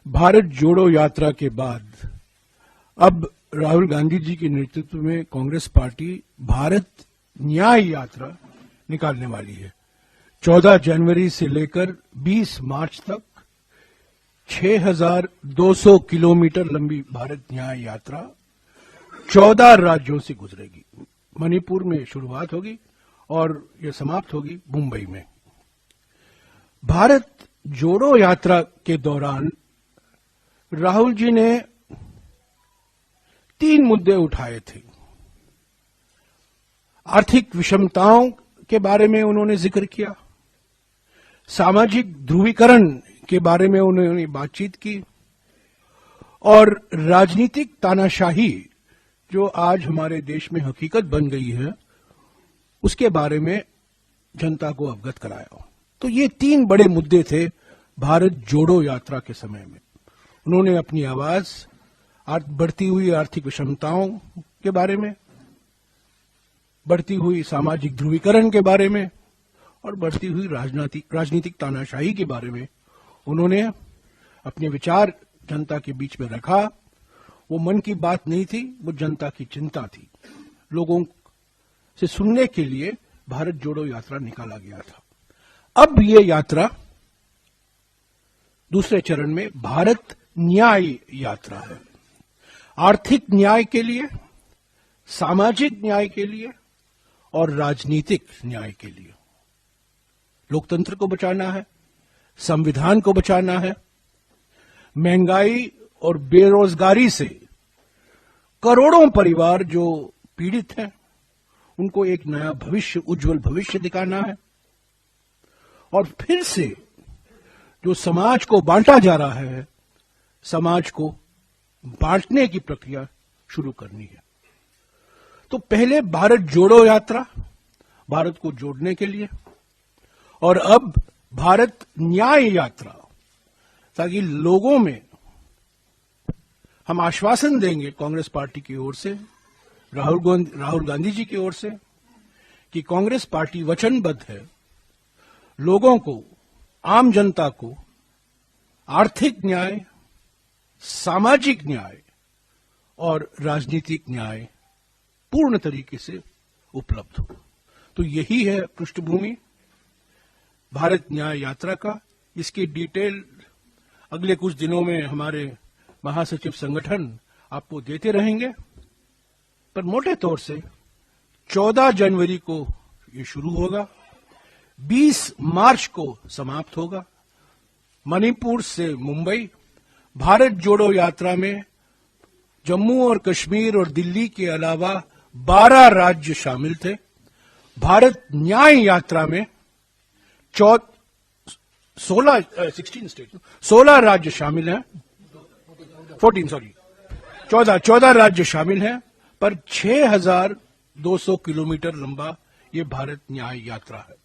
भारत जोड़ो यात्रा के बाद अब राहुल गांधी जी के नेतृत्व में कांग्रेस पार्टी भारत न्याय यात्रा निकालने वाली है। 14 जनवरी से लेकर 20 मार्च तक 6,200 किलोमीटर लंबी भारत न्याय यात्रा 14 राज्यों से गुजरेगी। मणिपुर में शुरुआत होगी और यह समाप्त होगी मुंबई में। भारत जोड़ो यात्रा के दौरान राहुल जी ने 3 मुद्दे उठाए थे। आर्थिक विषमताओं के बारे में उन्होंने जिक्र किया, सामाजिक ध्रुवीकरण के बारे में उन्होंने बातचीत की और राजनीतिक तानाशाही जो आज हमारे देश में हकीकत बन गई है उसके बारे में जनता को अवगत कराया। तो ये 3 बड़े मुद्दे थे भारत जोड़ो यात्रा के समय में। उन्होंने अपनी आवाज बढ़ती हुई आर्थिक विषमताओं के बारे में, बढ़ती हुई सामाजिक ध्रुवीकरण के बारे में और बढ़ती हुई राजनीतिक तानाशाही के बारे में उन्होंने अपने विचार जनता के बीच में रखा। वो मन की बात नहीं थी, वो जनता की चिंता थी। लोगों से सुनने के लिए भारत जोड़ो यात्रा निकाला गया था। अब ये यात्रा दूसरे चरण में भारत न्याय यात्रा है। आर्थिक न्याय के लिए, सामाजिक न्याय के लिए और राजनीतिक न्याय के लिए। लोकतंत्र को बचाना है, संविधान को बचाना है। महंगाई और बेरोजगारी से करोड़ों परिवार जो पीड़ित हैं उनको एक नया भविष्य, उज्जवल भविष्य दिखाना है। और फिर से जो समाज को बांटा जा रहा है, समाज को बांटने की प्रक्रिया शुरू करनी है। तो पहले भारत जोड़ो यात्रा, भारत को जोड़ने के लिए, और अब भारत न्याय यात्रा, ताकि लोगों में हम आश्वासन देंगे कांग्रेस पार्टी की ओर से, राहुल गांधी जी की ओर से, कि कांग्रेस पार्टी वचनबद्ध है लोगों को, आम जनता को आर्थिक न्याय, सामाजिक न्याय और राजनीतिक न्याय पूर्ण तरीके से उपलब्ध हो। तो यही है पृष्ठभूमि भारत न्याय यात्रा का। इसकी डिटेल अगले कुछ दिनों में हमारे महासचिव संगठन आपको देते रहेंगे, पर मोटे तौर से 14 जनवरी को ये शुरू होगा, 20 मार्च को समाप्त होगा। मणिपुर से मुंबई। भारत जोड़ो यात्रा में जम्मू और कश्मीर और दिल्ली के अलावा 12 राज्य शामिल थे। भारत न्याय यात्रा में 16 राज्य शामिल हैं, 14 राज्य शामिल हैं, पर 6,200 किलोमीटर लंबा ये भारत न्याय यात्रा है।